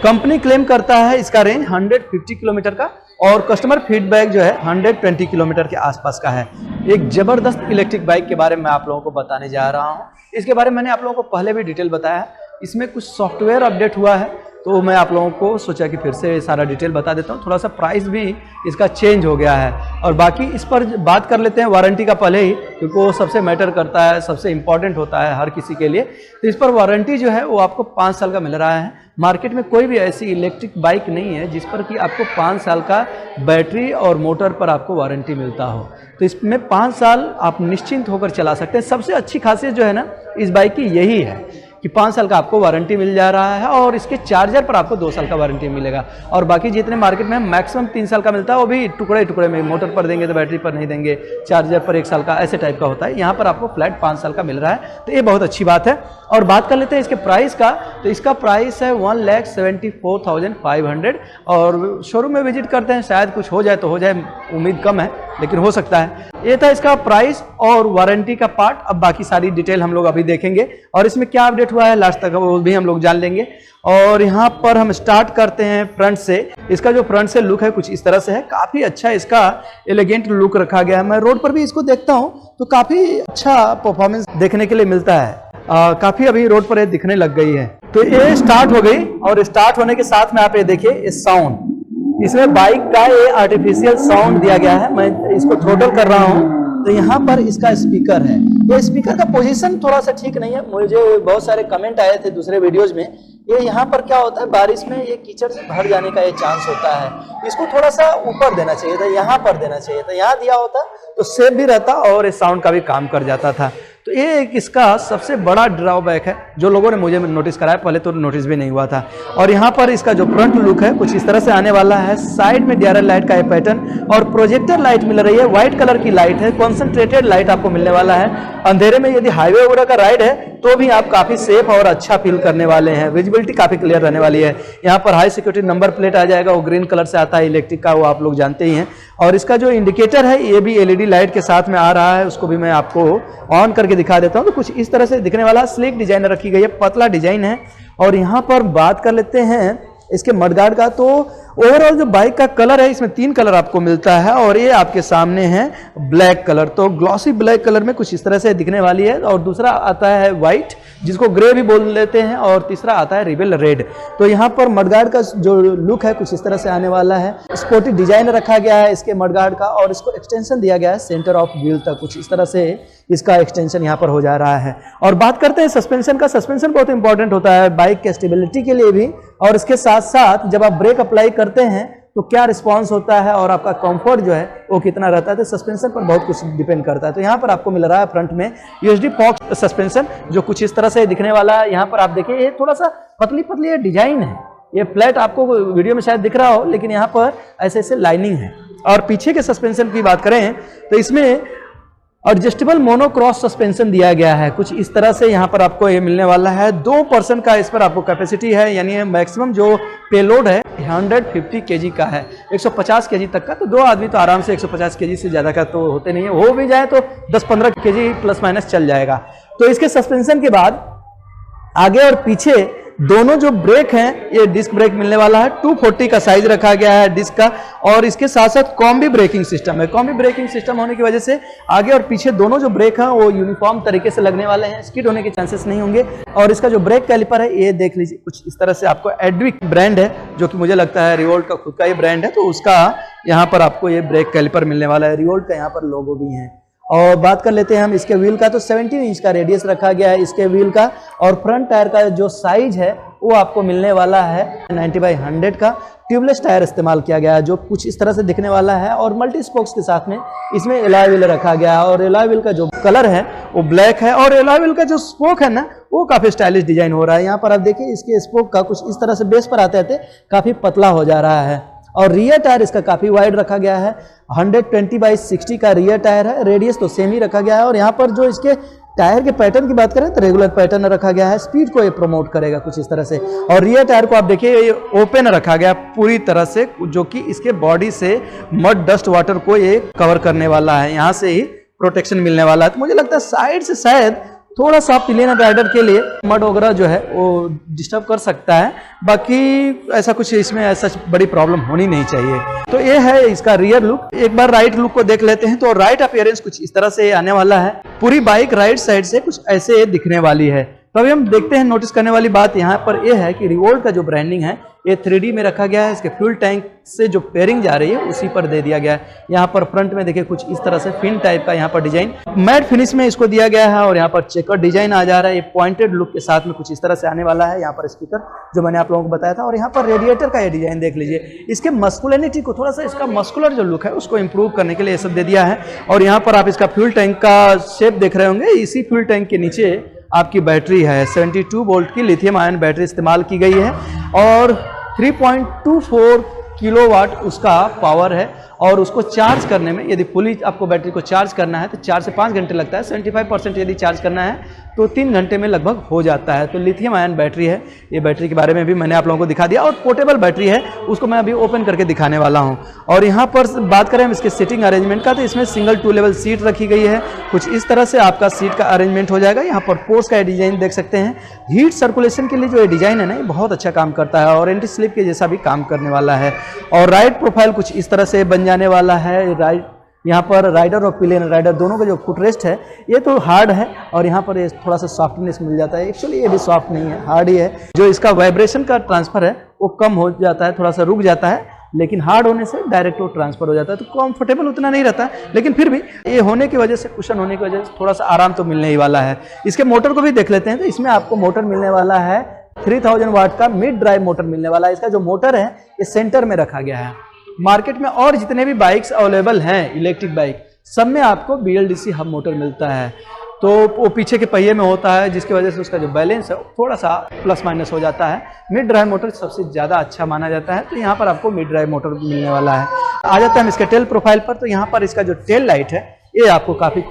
Company claim करता है इसका रेंज 150 किलोमीटर का और कस्टमर फीडबैक जो है 120 किलोमीटर के आसपास का है। एक ज़बरदस्त इलेक्ट्रिक बाइक के बारे में आप लोगों को बताने जा रहा हूँ। इसके बारे में मैंने आप लोगों को पहले भी डिटेल बताया है। इसमें कुछ सॉफ्टवेयर अपडेट हुआ है तो मैं आप लोगों को सोचा कि फिर से सारा डिटेल बता देता हूँ। थोड़ा सा प्राइस भी इसका चेंज हो गया है और बाकी इस पर बात कर लेते हैं वारंटी का पहले ही, क्योंकि वो सबसे मैटर करता है, सबसे इंपॉर्टेंट होता है हर किसी के लिए। तो इस पर वारंटी जो है वो आपको 5 साल का मिल रहा है। मार्केट में कोई भी ऐसी इलेक्ट्रिक बाइक नहीं है जिस पर कि आपको 5 साल का बैटरी और मोटर पर आपको वारंटी मिलता हो। तो इसमें 5 साल आप निश्चिंत होकर चला सकते हैं। सबसे अच्छी खासियत जो है ना इस बाइक की यही है कि 5 साल का आपको वारंटी मिल जा रहा है और इसके चार्जर पर आपको 2 साल का वारंटी मिलेगा। और बाकी जितने मार्केट में मैक्सिमम 3 साल का मिलता है वो भी टुकड़े टुकड़े में, मोटर पर देंगे तो बैटरी पर नहीं देंगे, चार्जर पर 1 साल का, ऐसे टाइप का होता है। यहाँ पर आपको फ्लैट 5 साल का मिल रहा है, तो ये बहुत अच्छी बात है। और बात कर लेते हैं इसके प्राइस का, तो इसका प्राइस है 1,74,500 और शोरूम में विजिट करते हैं, शायद कुछ हो जाए तो हो जाए, उम्मीद कम है लेकिन हो सकता है। ये था इसका प्राइस और वारंटी का पार्ट। अब बाकी सारी डिटेल हम लोग अभी देखेंगे और इसमें क्या अपडेट हुआ है लास्ट तक वो भी हम लोग जान लेंगे। और यहाँ पर हम स्टार्ट करते हैं फ्रंट से। इसका जो फ्रंट से लुक है कुछ इस तरह से है, काफ़ी अच्छा इसका एलिगेंट लुक रखा गया है। मैं रोड पर भी इसको देखता हूँ तो काफ़ी अच्छा परफॉर्मेंस देखने के लिए मिलता है। काफ़ी अभी रोड पर ये दिखने लग गई है। तो ये स्टार्ट हो गई और स्टार्ट होने के साथ में आप ये देखिए ये साउंड, इसमें बाइक का ये आर्टिफिशियल साउंड दिया गया है। मैं इसको थ्रोटल कर रहा हूँ तो यहाँ पर इसका स्पीकर है। ये स्पीकर का पोजीशन थोड़ा सा ठीक नहीं है। मुझे बहुत सारे कमेंट आए थे दूसरे वीडियोज में, ये यहाँ पर क्या होता है बारिश में ये कीचड़ से भर जाने का ये चांस होता है। इसको थोड़ा सा ऊपर देना चाहिए था, यहाँ पर देना चाहिए था। यहाँ दिया होता तो सेफ भी रहता और इस साउंड का भी काम कर जाता था। तो ये एक इसका सबसे बड़ा ड्रॉबैक है जो लोगों ने मुझे नोटिस कराया, पहले तो नोटिस भी नहीं हुआ था। और यहाँ पर इसका जो फ्रंट लुक है कुछ इस तरह से आने वाला है। साइड में DRL लाइट का ये पैटर्न और प्रोजेक्टर लाइट मिल रही है, व्हाइट कलर की लाइट है, कॉन्सेंट्रेटेड लाइट आपको मिलने वाला है। अंधेरे में यदि हाईवे वगैरह का राइड है तो भी आप काफी सेफ और अच्छा फील करने वाले हैं। विजिबिलिटी काफी क्लियर रहने वाली है। यहाँ पर हाई सिक्योरिटी नंबर प्लेट आ जाएगा, वो ग्रीन कलर से आता है इलेक्ट्रिक का, वो आप लोग जानते ही हैं। और इसका जो इंडिकेटर है ये भी LED लाइट के साथ में आ रहा है, उसको भी मैं आपको ऑन करके दिखा देता हूँ। तो कुछ इस तरह से दिखने वाला स्लिक डिजाइन रखी गई है, पतला डिजाइन है। और यहाँ पर बात कर लेते हैं इसके मडगार्ड का, तो ओवरऑल जो बाइक का कलर है इसमें 3 कलर आपको मिलता है और ये आपके सामने है ब्लैक कलर। तो ग्लॉसी ब्लैक कलर में कुछ इस तरह से दिखने वाली है। और दूसरा आता है व्हाइट जिसको ग्रे भी बोल लेते हैं और तीसरा आता है रिबेल रेड। तो यहाँ पर मडगार्ड का जो लुक है कुछ इस तरह से आने वाला है। स्पोर्टी डिजाइन रखा गया है इसके मडगार्ड का और इसको एक्सटेंशन दिया गया है सेंटर ऑफ व्हील तक, कुछ इस तरह से इसका एक्सटेंशन यहाँ पर हो जा रहा है। और बात करते हैं सस्पेंशन का। सस्पेंशन बहुत इंपॉर्टेंट होता है बाइक के स्टेबिलिटी के लिए भी, और इसके साथ साथ जब आप ब्रेक अप्लाई करते हैं तो क्या रिस्पांस होता है और आपका कंफर्ट जो है वो कितना रहता है। तो सस्पेंशन पर बहुत कुछ डिपेंड करता है। तो यहाँ पर आपको मिल रहा है फ्रंट में USD फॉक्स सस्पेंशन जो कुछ इस तरह से दिखने वाला है। यहाँ पर आप देखिए ये थोड़ा सा पतली पतली ये डिजाइन है, ये फ्लैट आपको वीडियो में शायद दिख रहा हो लेकिन यहाँ पर ऐसे ऐसे लाइनिंग है। और पीछे के सस्पेंशन की बात करें तो इसमें एडजस्टेबल मोनोक्रॉस सस्पेंशन दिया गया है, कुछ इस तरह से यहाँ पर आपको ये मिलने वाला है। 2 पर्सन का इस पर आपको कैपेसिटी है, यानी मैक्सिमम जो पेलोड है 150 kg का है, 150 kg तक का। तो 2 आदमी तो आराम से 150 kg से ज़्यादा का तो होते नहीं है, हो भी जाए तो 10-15 kg प्लस माइनस चल जाएगा। तो इसके सस्पेंशन के बाद आगे और पीछे दोनों जो ब्रेक हैं ये डिस्क ब्रेक मिलने वाला है। 240 का साइज रखा गया है डिस्क का और इसके साथ साथ कॉम्बी ब्रेकिंग सिस्टम है। कॉम्बी ब्रेकिंग सिस्टम होने की वजह से आगे और पीछे दोनों जो ब्रेक हैं वो यूनिफॉर्म तरीके से लगने वाले हैं, स्किड होने के चांसेस नहीं होंगे। और इसका जो ब्रेक कैलिपर है ये देख लीजिए कुछ इस तरह से आपको एडविक ब्रांड है जो कि मुझे लगता है रिवोल्ट का खुद का ये ब्रांड है, तो उसका यहाँ पर आपको ये ब्रेक कैलिपर मिलने वाला है। रिवोल्ट का यहाँ पर लोगो भी है। और बात कर लेते हैं हम इसके व्हील का, तो 17 इंच का रेडियस रखा गया है इसके व्हील का। और फ्रंट टायर का जो साइज है वो आपको मिलने वाला है 90/100 का। ट्यूबलेस टायर इस्तेमाल किया गया है जो कुछ इस तरह से दिखने वाला है। और मल्टी स्पोक्स के साथ में इसमें एलॉय व्हील रखा गया है और एलॉय व्हील का जो कलर है वो ब्लैक है। और एलॉय व्हील का जो स्पोक है ना वो काफी स्टाइलिश डिजाइन हो रहा है। यहाँ पर आप देखिए इसके स्पोक का कुछ इस तरह से बेस पर आते आते काफी पतला हो जा रहा है। और रियर टायर इसका काफी वाइड रखा गया है, 120/60 का रियर टायर है। रेडियस तो सेम ही रखा गया है। और यहाँ पर जो इसके टायर के पैटर्न की बात करें तो रेगुलर पैटर्न रखा गया है, स्पीड को ये प्रमोट करेगा कुछ इस तरह से। और रियर टायर को आप देखिए ये ओपन रखा गया पूरी तरह से, जो कि इसके बॉडी से मड डस्ट वाटर को ये कवर करने वाला है, यहाँ से ही प्रोटेक्शन मिलने वाला है। तो मुझे लगता है साइड से शायद थोड़ा सा प्लेन राइडर के लिए मड वगैरह जो है वो डिस्टर्ब कर सकता है, बाकी ऐसा कुछ इसमें ऐसा बड़ी प्रॉब्लम होनी नहीं चाहिए। तो ये है इसका रियर लुक। एक बार राइट लुक को देख लेते हैं। तो राइट अपीयरेंस कुछ इस तरह से आने वाला है। पूरी बाइक राइट साइड से कुछ ऐसे दिखने वाली है। तो अभी हम देखते हैं, नोटिस करने वाली बात यहाँ पर यह है कि रिवोल्ट का जो ब्रांडिंग है ये 3D में रखा गया है। इसके फ्यूल टैंक से जो पेयरिंग जा रही है उसी पर दे दिया गया है। यहाँ पर फ्रंट में देखिए कुछ इस तरह से फिन टाइप का यहाँ पर डिजाइन मैट फिनिश में इसको दिया गया है और यहाँ पर चेकर डिजाइन आ जा रहा है। ये पॉइंटेड लुक के साथ में कुछ इस तरह से आने वाला है। यहाँ पर स्पीकर जो मैंने आप लोगों को बताया था और यहाँ पर रेडिएटर का ये डिजाइन देख लीजिए। इसके मस्कुलिनिटी को थोड़ा सा, इसका मस्कुलर जो लुक है उसको इंप्रूव करने के लिए ये सब दे दिया है। और यहाँ पर आप इसका फ्यूल टैंक का शेप देख रहे होंगे। इसी फ्यूल टैंक के नीचे आपकी बैटरी है, 72 वोल्ट की लिथियम आयन बैटरी इस्तेमाल की गई है और 3.24 किलोवाट उसका पावर है। और उसको चार्ज करने में, यदि फुली आपको बैटरी को चार्ज करना है तो 4 से 5 घंटे लगता है। 75% यदि चार्ज करना है तो 3 घंटे में लगभग हो जाता है। तो लिथियम आयन बैटरी है। ये बैटरी के बारे में भी मैंने आप लोगों को दिखा दिया और पोर्टेबल बैटरी है, उसको मैं अभी ओपन करके दिखाने वाला हूँ। और यहाँ पर बात करें हम इसके सीटिंग अरेंजमेंट का, तो इसमें सिंगल 2 लेवल सीट रखी गई है। कुछ इस तरह से आपका सीट का अरेंजमेंट हो जाएगा। यहाँ पर पोर्ट्स का डिजाइन देख सकते हैं। हीट सर्कुलेशन के लिए जो ये डिजाइन है ना, ये बहुत अच्छा काम करता है और एंटी स्लिप के जैसा भी काम करने वाला है। और राइड प्रोफाइल कुछ इस तरह से बन जाने वाला है। राइड यहाँ पर राइडर और प्लेन राइडर दोनों का जो फुटरेस्ट है ये तो हार्ड है और यहाँ पर ये थोड़ा सा सॉफ्टनेस मिल जाता है। एक्चुअली ये भी सॉफ्ट नहीं है, हार्ड ही है। जो इसका वाइब्रेशन का ट्रांसफर है वो कम हो जाता है, थोड़ा सा रुक जाता है, लेकिन हार्ड होने से डायरेक्ट वो ट्रांसफर हो जाता है। तो कंफर्टेबल उतना नहीं रहता है, लेकिन फिर भी ये होने की वजह से, कुशन होने की वजह से थोड़ा सा आराम तो मिलने ही वाला है। इसके मोटर को भी देख लेते हैं। तो इसमें आपको मोटर मिलने वाला है 3000 वाट का मिड ड्राइव मोटर मिलने वाला है। इसका जो मोटर है ये सेंटर में रखा गया है। मार्केट में और जितने भी बाइक्स अवेलेबल हैं इलेक्ट्रिक बाइक, सब में आपको BLDC हब मोटर मिलता है। तो वो पीछे के पहिए में होता है, जिसकी वजह से उसका जो बैलेंस है थोड़ा सा प्लस माइनस हो जाता है। मिड ड्राइव मोटर सबसे ज़्यादा अच्छा माना जाता है। तो यहाँ पर आपको मिड ड्राइव मोटर मिलने वाला है। आ जाता है हम इसके टेल प्रोफाइल पर। तो यहाँ पर इसका जो टेल लाइट है ये आपको काफ़ी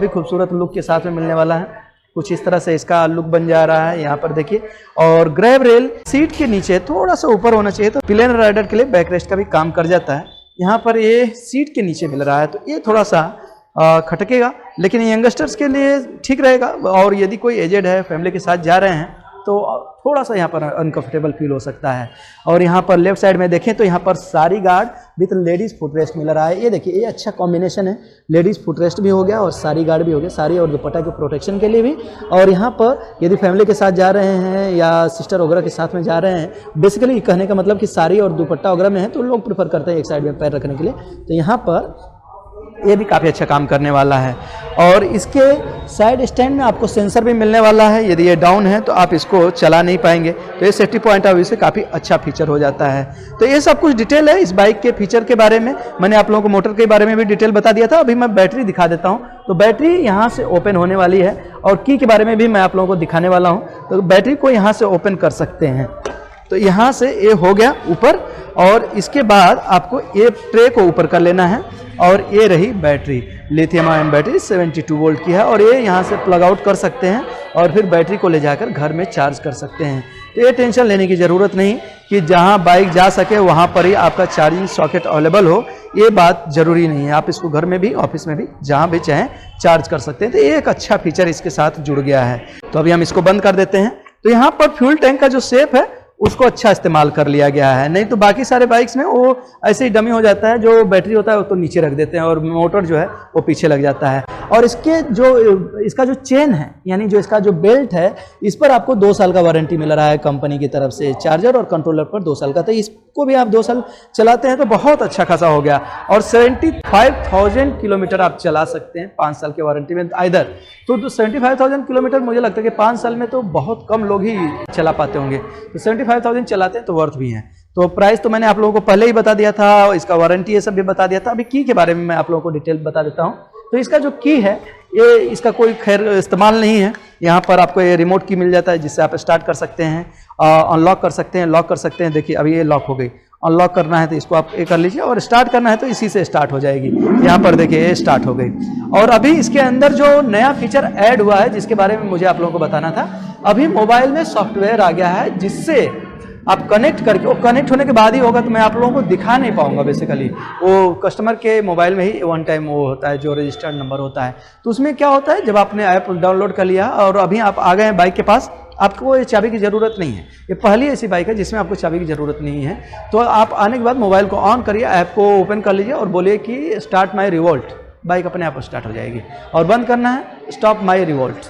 खूबसूरत लुक के साथ में मिलने वाला है। कुछ इस तरह से इसका लुक बन जा रहा है। यहाँ पर देखिए, और ग्रैब रेल सीट के नीचे थोड़ा सा ऊपर होना चाहिए, तो प्लेन राइडर के लिए बैक रेस्ट का भी काम कर जाता है। यहाँ पर ये सीट के नीचे मिल रहा है तो ये थोड़ा सा खटकेगा, लेकिन यंगस्टर्स के लिए ठीक रहेगा। और यदि कोई एजेड है, फैमिली के साथ जा रहे हैं तो थोड़ा सा यहाँ पर अनकंफर्टेबल फील हो सकता है। और यहाँ पर लेफ्ट साइड में देखें तो यहाँ पर सारी गार्ड विथ लेडीज़ फुटरेस्ट मिल रहा है। ये देखिए, ये अच्छा कॉम्बिनेशन है। लेडीज़ फुटरेस्ट भी हो गया और सारी गार्ड भी हो गया, साड़ी और दुपट्टा के प्रोटेक्शन के लिए भी। और यहाँ पर यदि फैमिली के साथ जा रहे हैं या सिस्टर वगैरह के साथ में जा रहे हैं, बेसिकली कहने का मतलब कि साड़ी और दुपट्टा वगैरह में है तो लोग प्रेफर करते हैं एक साइड में पैर रखने के लिए। तो यहाँ पर ये भी काफ़ी अच्छा काम करने वाला है। और इसके साइड स्टैंड में आपको सेंसर भी मिलने वाला है। यदि ये डाउन है तो आप इसको चला नहीं पाएंगे, तो ये सेफ्टी पॉइंट ऑफ व्यू से काफ़ी अच्छा फीचर हो जाता है। तो ये सब कुछ डिटेल है इस बाइक के फीचर के बारे में। मैंने आप लोगों को मोटर के बारे में भी डिटेल बता दिया था। अभी मैं बैटरी दिखा देता हूँ। तो बैटरी यहाँ से ओपन होने वाली है और की के बारे में भी मैं आप लोगों को दिखाने वाला हूँ। तो बैटरी को यहाँ से ओपन कर सकते हैं। तो यहाँ से ये हो गया ऊपर, और इसके बाद आपको ये ट्रे को ऊपर कर लेना है। और ये रही battery, lithium ion battery 72 volt की है। और ये यहाँ से प्लग आउट कर सकते हैं और फिर बैटरी को ले जाकर घर में चार्ज कर सकते हैं। तो ये टेंशन लेने की ज़रूरत नहीं कि जहाँ बाइक जा सके वहाँ पर ही आपका चार्जिंग सॉकेट अवेलेबल हो, ये बात ज़रूरी नहीं है। आप इसको घर में भी, ऑफिस में भी, जहाँ भी चाहें चार्ज कर सकते हैं। तो ये एक अच्छा फीचर इसके साथ जुड़ गया है। तो अभी हम इसको बंद कर देते हैं। तो यहाँ पर फ्यूल टैंक का जो शेप है उसको अच्छा इस्तेमाल कर लिया गया है। नहीं तो बाकी सारे बाइक्स में वो ऐसे ही डमी हो जाता है, जो बैटरी होता है वो तो नीचे रख देते हैं और मोटर जो है वो पीछे लग जाता है। और इसका जो चेन है, यानी जो इसका जो बेल्ट है, इस पर आपको 2 साल का वारंटी मिल रहा है कंपनी की तरफ से। चार्जर और कंट्रोलर पर 2 साल का। तो इसको भी आप 2 साल चलाते हैं तो बहुत अच्छा खासा हो गया। और 75,000 किलोमीटर आप चला सकते हैं 5 साल के वारंटी में आइदर। तो 75,000 किलोमीटर मुझे लगता है कि 5 साल में तो बहुत कम लोग ही चला पाते होंगे। तो 75,000 चलाते हैं तो वर्थ भी हैं। तो प्राइस तो मैंने आप लोगों को पहले ही बता दिया था, इसका वारंटी ये सब भी बता दिया था। अभी की के बारे में मैं आप लोगों को डिटेल बता देता हूँ। तो इसका जो की है, ये इसका कोई खैर इस्तेमाल नहीं है। यहाँ पर आपको ये रिमोट की मिल जाता है, जिससे आप स्टार्ट कर सकते हैं, अनलॉक कर सकते हैं, लॉक कर सकते हैं। देखिए अभी ये लॉक हो गई। अनलॉक करना है तो इसको आप ये कर लीजिए, और स्टार्ट करना है तो इसी से स्टार्ट हो जाएगी। यहाँ पर देखिए ये स्टार्ट हो गई। और अभी इसके अंदर जो नया फीचर ऐड हुआ है, जिसके बारे में मुझे आप लोगों को बताना था, अभी मोबाइल में सॉफ्टवेयर आ गया है जिससे आप कनेक्ट करके, वो कनेक्ट होने के बाद ही होगा, तो मैं आप लोगों को दिखा नहीं पाऊंगा बेसिकली। वो कस्टमर के मोबाइल में ही वन टाइम वो होता है जो रजिस्टर्ड नंबर होता है। तो उसमें क्या होता है, जब आपने ऐप डाउनलोड कर लिया और अभी आप आ गए हैं बाइक के पास, आपको ये चाबी की ज़रूरत नहीं है। ये पहली ऐसी बाइक है जिसमें आपको चाबी की ज़रूरत नहीं है। तो आप आने के बाद मोबाइल को ऑन करिए, ऐप को ओपन कर लीजिए और बोलिए कि स्टार्ट माई रिवोल्ट, बाइक अपने आप स्टार्ट हो जाएगी। और बंद करना है स्टॉप माई रिवोल्ट,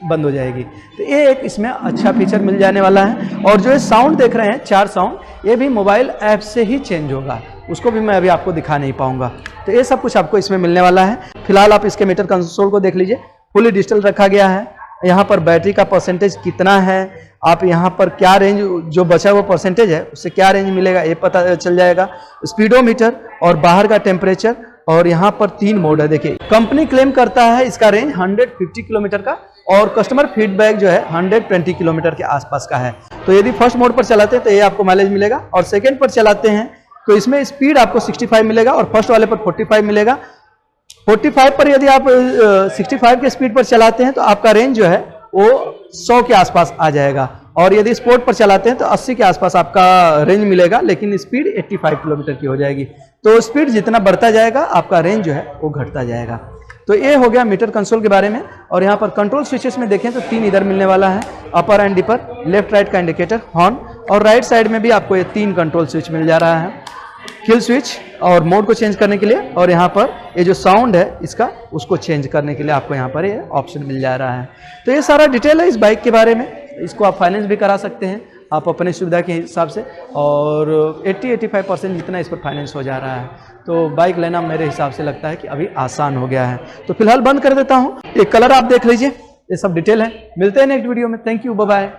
बंद हो जाएगी। तो ये एक इसमें अच्छा फीचर मिल जाने वाला है। और जो ये साउंड देख रहे हैं 4 साउंड, ये भी मोबाइल ऐप से ही चेंज होगा, उसको भी मैं अभी आपको दिखा नहीं पाऊंगा। तो ये सब कुछ आपको इसमें मिलने वाला है। फिलहाल आप इसके मीटर कंसोल को देख लीजिए, फुली डिजिटल रखा गया है। यहाँ पर बैटरी का परसेंटेज कितना है, आप यहाँ पर क्या रेंज जो बचा हुआ परसेंटेज है उससे क्या रेंज मिलेगा ये पता चल जाएगा। स्पीडोमीटर और बाहर का टेम्परेचर, और यहाँ पर 3 मोड है। देखिए, कंपनी क्लेम करता है इसका रेंज 150 किलोमीटर का, और कस्टमर फीडबैक जो है 120 किलोमीटर के आसपास का है। तो यदि फर्स्ट मोड पर चलाते हैं तो ये आपको माइलेज मिलेगा, और सेकेंड पर चलाते हैं तो इसमें स्पीड आपको 65 मिलेगा, और फर्स्ट वाले पर 45 मिलेगा। 45 पर यदि आप 65 के स्पीड पर चलाते हैं तो आपका रेंज जो है वो 100 के आसपास आ जाएगा, और यदि स्पोर्ट पर चलाते हैं तो 80 के आसपास आपका रेंज मिलेगा, लेकिन स्पीड 85 किलोमीटर की हो जाएगी। तो स्पीड जितना बढ़ता जाएगा आपका रेंज जो है वो घटता जाएगा। तो ये हो गया मीटर कंसोल के बारे में। और यहाँ पर कंट्रोल स्विचेस में देखें तो 3 इधर मिलने वाला है, अपर एंड डिपर, लेफ्ट राइट का इंडिकेटर, हॉर्न, और राइट साइड में भी आपको ये 3 कंट्रोल स्विच मिल जा रहा है, किल स्विच और मोड को चेंज करने के लिए, और यहाँ पर ये जो साउंड है इसका उसको चेंज करने के लिए आपको यहाँ पर ये ऑप्शन मिल जा रहा है। तो ये सारा डिटेल है इस बाइक के बारे में। इसको आप फाइनेंस भी करा सकते हैं आप अपनी सुविधा के हिसाब से, और 80-85% जितना इस पर फाइनेंस हो जा रहा है। तो बाइक लेना मेरे हिसाब से लगता है कि अभी आसान हो गया है। तो फिलहाल बंद कर देता हूँ। एक कलर आप देख लीजिए, ये सब डिटेल है। मिलते हैं नेक्स्ट वीडियो में। Thank you, bye bye.